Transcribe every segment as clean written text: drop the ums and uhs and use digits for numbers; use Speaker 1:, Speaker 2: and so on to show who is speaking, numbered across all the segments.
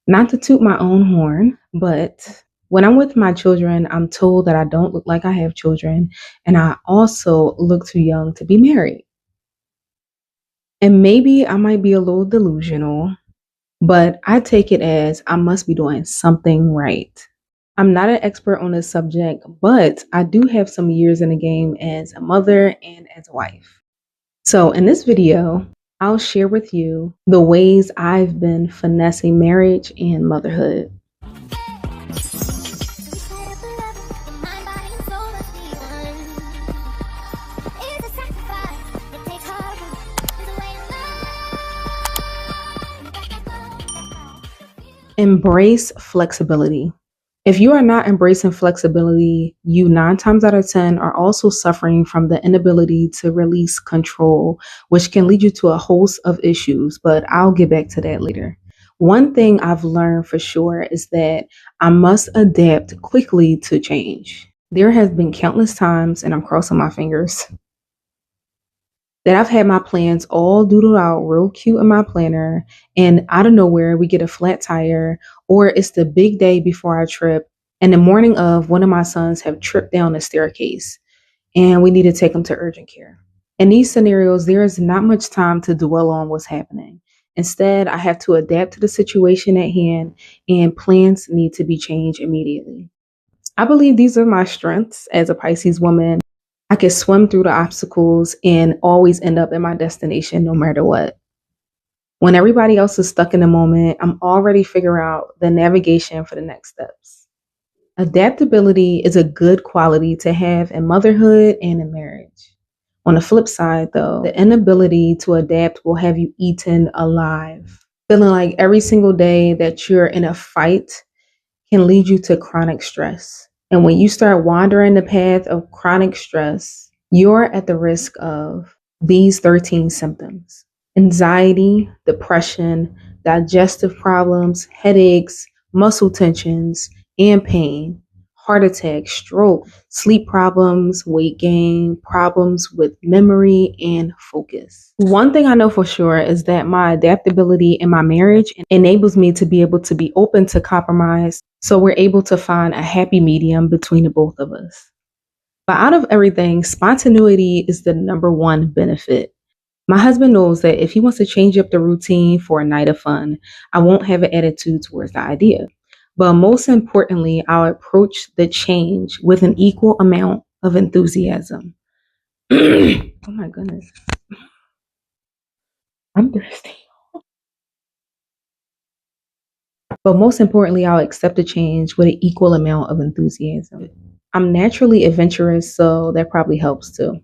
Speaker 1: Not to toot my own horn, but when I'm with my children, I'm told that I don't look like I have children, and I also look too young to be married. And maybe I might be a little delusional, but I take it as I must be doing something right. I'm not an expert on this subject, but I do have some years in the game as a mother and as a wife. So in this video, I'll share with you the ways I've been finessing marriage and motherhood. Embrace flexibility. If you are not embracing flexibility, you 9 times out of 10 are also suffering from the inability to release control, which can lead you to a host of issues, but I'll get back to that later. One thing I've learned for sure is that I must adapt quickly to change. There have been countless times, and I'm crossing my fingers, that I've had my plans all doodled out real cute in my planner, and out of nowhere we get a flat tire, or it's the big day before our trip, and the morning of, one of my sons have tripped down the staircase and we need to take him to urgent care. In these scenarios, there is not much time to dwell on what's happening. Instead, I have to adapt to the situation at hand, and plans need to be changed immediately. I believe these are my strengths as a Pisces woman. I can swim through the obstacles and always end up at my destination no matter what. When everybody else is stuck in the moment, I'm already figuring out the navigation for the next steps. Adaptability is a good quality to have in motherhood and in marriage. On the flip side, though, the inability to adapt will have you eaten alive. Feeling like every single day that you're in a fight can lead you to chronic stress. And when you start wandering the path of chronic stress, you're at the risk of these 13 symptoms: anxiety, depression, digestive problems, headaches, muscle tensions, and pain, heart attack, stroke, sleep problems, weight gain, problems with memory and focus. One thing I know for sure is that my adaptability in my marriage enables me to be able to be open to compromise, so we're able to find a happy medium between the both of us. But out of everything, spontaneity is the number one benefit. My husband knows that if he wants to change up the routine for a night of fun, I won't have an attitude towards the idea. But most importantly, I'll approach the change with an equal amount of enthusiasm. Oh my goodness. I'm thirsty. But most importantly, I'll accept the change with an equal amount of enthusiasm. I'm naturally adventurous, so that probably helps too.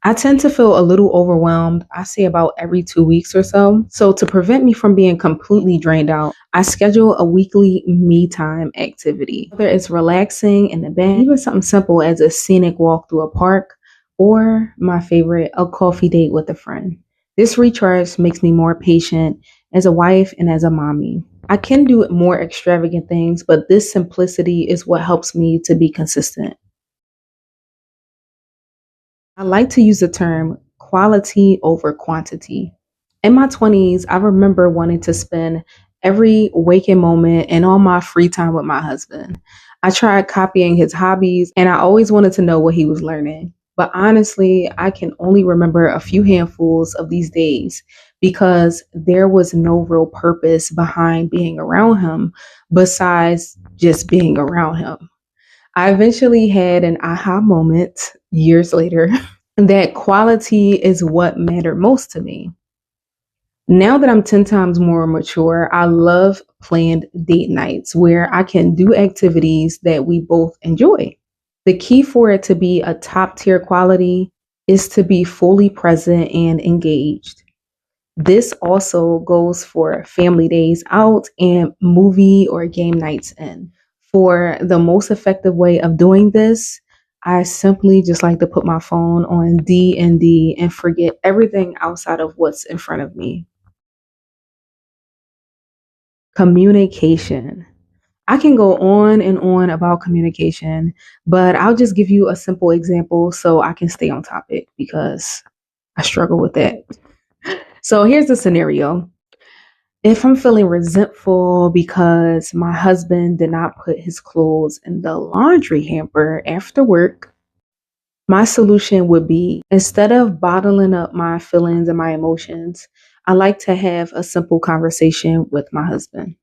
Speaker 1: I tend to feel a little overwhelmed, I say about every 2 weeks or so. So to prevent me from being completely drained out, I schedule a weekly me time activity. Whether it's relaxing in the bed, even something simple as a scenic walk through a park, or my favorite, a coffee date with a friend. This recharge makes me more patient as a wife and as a mommy. I can do more extravagant things, but this simplicity is what helps me to be consistent. I like to use the term quality over quantity. In my 20s, I remember wanting to spend every waking moment and all my free time with my husband. I tried copying his hobbies, and I always wanted to know what he was learning. But honestly, I can only remember a few handfuls of these days because there was no real purpose behind being around him besides just being around him. I eventually had an aha moment years later that quality is what mattered most to me. Now that I'm 10 times more mature, I love planned date nights where I can do activities that we both enjoy. The key for it to be a top tier quality is to be fully present and engaged. This also goes for family days out and movie or game nights in. For the most effective way of doing this, I simply just like to put my phone on D&D and forget everything outside of what's in front of me. Communication. I can go on and on about communication, but I'll just give you a simple example so I can stay on topic because I struggle with that. So here's the scenario. If I'm feeling resentful because my husband did not put his clothes in the laundry hamper after work, my solution would be, instead of bottling up my feelings and my emotions, I like to have a simple conversation with my husband.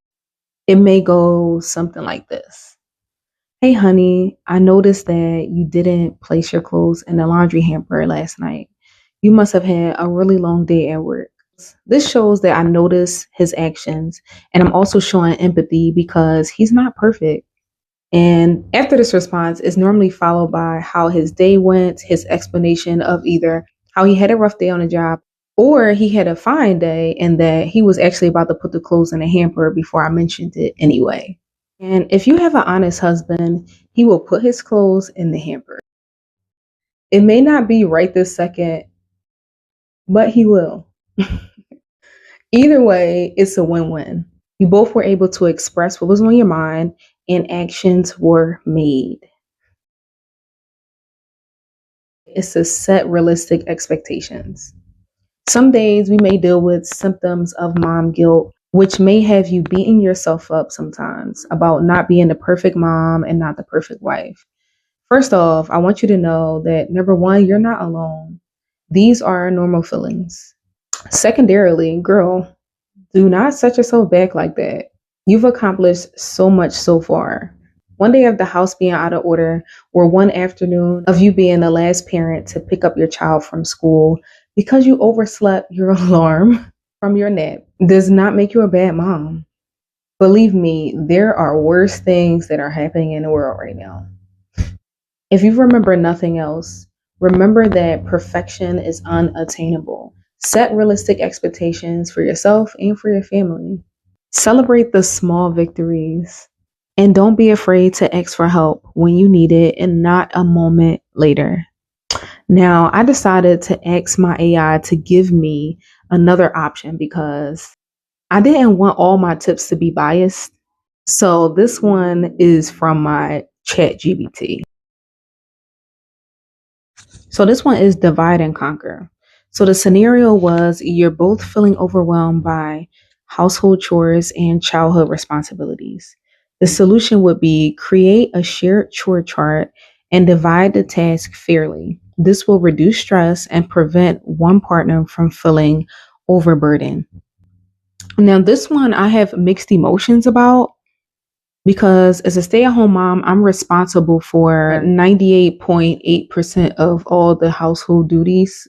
Speaker 1: It may go something like this. Hey, honey, I noticed that you didn't place your clothes in the laundry hamper last night. You must have had a really long day at work. This shows that I notice his actions, and I'm also showing empathy because he's not perfect. And after this response is normally followed by how his day went, his explanation of either how he had a rough day on the job or he had a fine day and that he was actually about to put the clothes in a hamper before I mentioned it anyway. And if you have an honest husband, he will put his clothes in the hamper. It may not be right this second, but he will. Either way, it's a win-win. You both were able to express what was on your mind and actions were made. Is to set realistic expectations. Some days we may deal with symptoms of mom guilt, which may have you beating yourself up sometimes about not being the perfect mom and not the perfect wife. First off, I want you to know that number one, you're not alone. These are normal feelings. Secondarily, girl, do not set yourself back like that. You've accomplished so much so far. One day of the house being out of order, or one afternoon of you being the last parent to pick up your child from school because you overslept your alarm from your nap, does not make you a bad mom. Believe me, there are worse things that are happening in the world right now. If you remember nothing else, remember that perfection is unattainable. Set realistic expectations for yourself and for your family. Celebrate the small victories. And don't be afraid to ask for help when you need it and not a moment later. Now, I decided to ask my AI to give me another option because I didn't want all my tips to be biased. So this one is from my chat GBT. So this one is divide and conquer. So the scenario was you're both feeling overwhelmed by household chores and childhood responsibilities. The solution would be create a shared chore chart and divide the task fairly. This will reduce stress and prevent one partner from feeling overburdened. Now, this one I have mixed emotions about because as a stay at home mom, I'm responsible for 98.8% of all the household duties.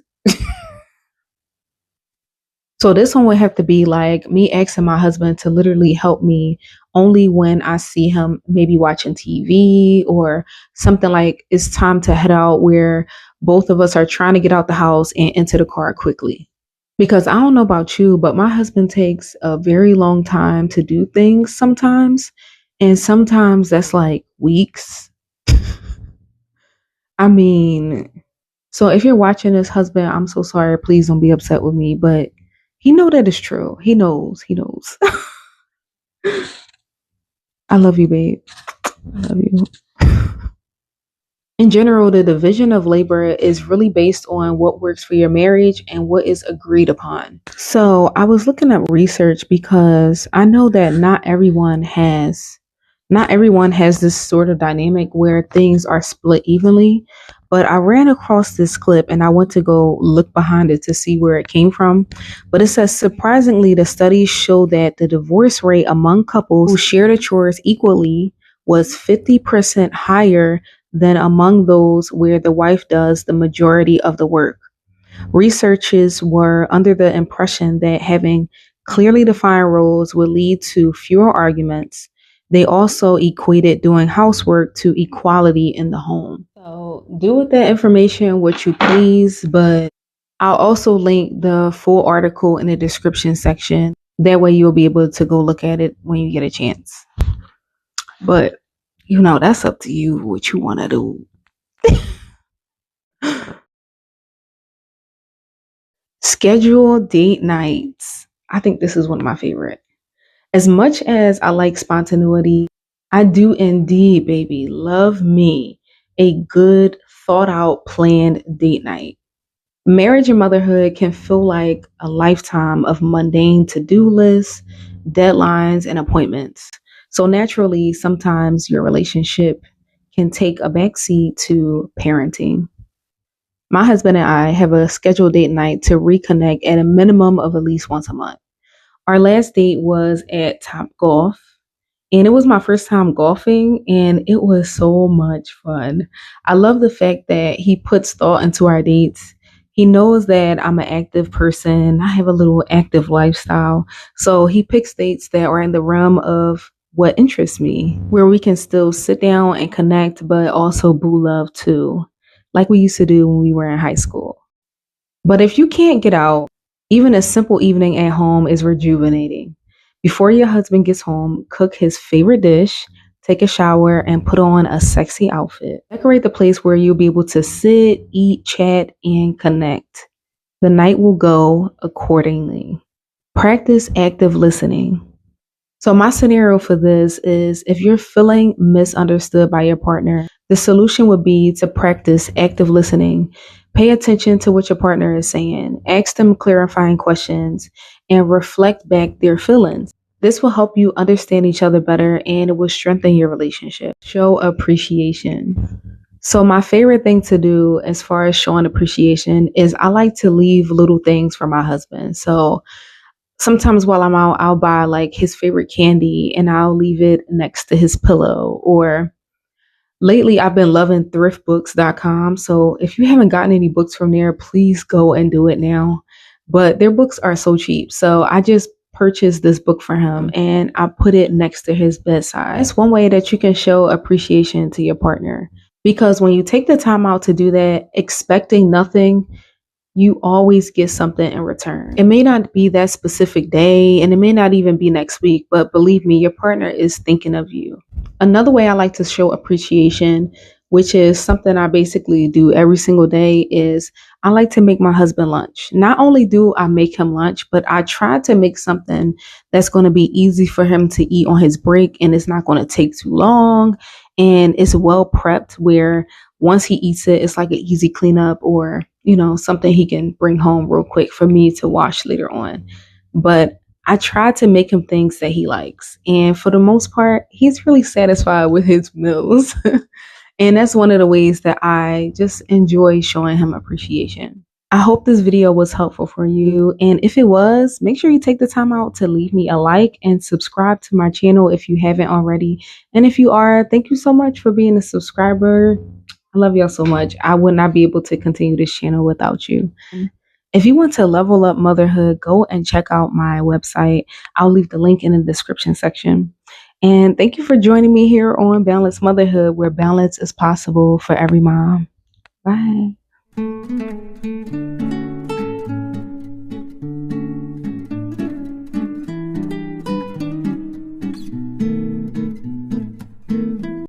Speaker 1: So this one would have to be like me asking my husband to literally help me only when I see him maybe watching TV or something like it's time to head out where both of us are trying to get out the house and into the car quickly. Because I don't know about you, but my husband takes a very long time to do things sometimes. And sometimes that's like weeks. I mean, so if you're watching this, husband, I'm so sorry. Please don't be upset with me. But he know that it's true. He knows. He knows. I love you, babe. I love you. In general, the division of labor is really based on what works for your marriage and what is agreed upon. So I was looking up research because I know that not everyone has this sort of dynamic where things are split evenly. But I ran across this clip and I went to go look behind it to see where it came from. But it says surprisingly, the studies show that the divorce rate among couples who share the chores equally was 50% higher than among those where the wife does the majority of the work. Researchers were under the impression that having clearly defined roles would lead to fewer arguments. They also equated doing housework to equality in the home. So do with that information what you please, but I'll also link the full article in the description section. That way you'll be able to go look at it when you get a chance. But that's up to you what you want to do. Schedule date nights. I think this is one of my favorite. As much as I like spontaneity, I do indeed, baby, love me a good thought out planned date night. Marriage and motherhood can feel like a lifetime of mundane to-do lists, deadlines, and appointments. So naturally, sometimes your relationship can take a backseat to parenting. My husband and I have a scheduled date night to reconnect at a minimum of at least once a month. Our last date was at Top Golf, and it was my first time golfing, and it was so much fun. I love the fact that he puts thought into our dates. He knows that I'm an active person. I have a little active lifestyle. So he picks dates that are in the realm of what interests me, where we can still sit down and connect, but also boo love too, like we used to do when we were in high school. But if you can't get out, even a simple evening at home is rejuvenating. Before your husband gets home, cook his favorite dish, take a shower, and put on a sexy outfit. Decorate the place where you'll be able to sit, eat, chat, and connect. The night will go accordingly. Practice active listening. So, my scenario for this is if you're feeling misunderstood by your partner, the solution would be to practice active listening. Pay attention to what your partner is saying, ask them clarifying questions, and reflect back their feelings. This will help you understand each other better and it will strengthen your relationship. Show appreciation. So, my favorite thing to do as far as showing appreciation is I like to leave little things for my husband. So, sometimes while I'm out, I'll buy like his favorite candy and I'll leave it next to his pillow. Or lately, I've been loving thriftbooks.com. So if you haven't gotten any books from there, please go and do it now. But their books are so cheap. So I just purchased this book for him and I put it next to his bedside. It's one way that you can show appreciation to your partner. Because when you take the time out to do that, expecting nothing, you always get something in return. It may not be that specific day and it may not even be next week, but believe me, your partner is thinking of you. Another way I like to show appreciation, which is something I basically do every single day, is I like to make my husband lunch. Not only do I make him lunch, but I try to make something that's going to be easy for him to eat on his break and it's not going to take too long and it's well prepped where once he eats it, it's like an easy cleanup or, something he can bring home real quick for me to wash later on. But I try to make him things that he likes. And for the most part, he's really satisfied with his meals. And that's one of the ways that I just enjoy showing him appreciation. I hope this video was helpful for you. And if it was, make sure you take the time out to leave me a like and subscribe to my channel if you haven't already. And if you are, thank you so much for being a subscriber. I love y'all so much. I would not be able to continue this channel without you. If you want to level up motherhood, go and check out my website. I'll leave the link in the description section. And thank you for joining me here on Balanced Motherhood, where balance is possible for every mom. Bye.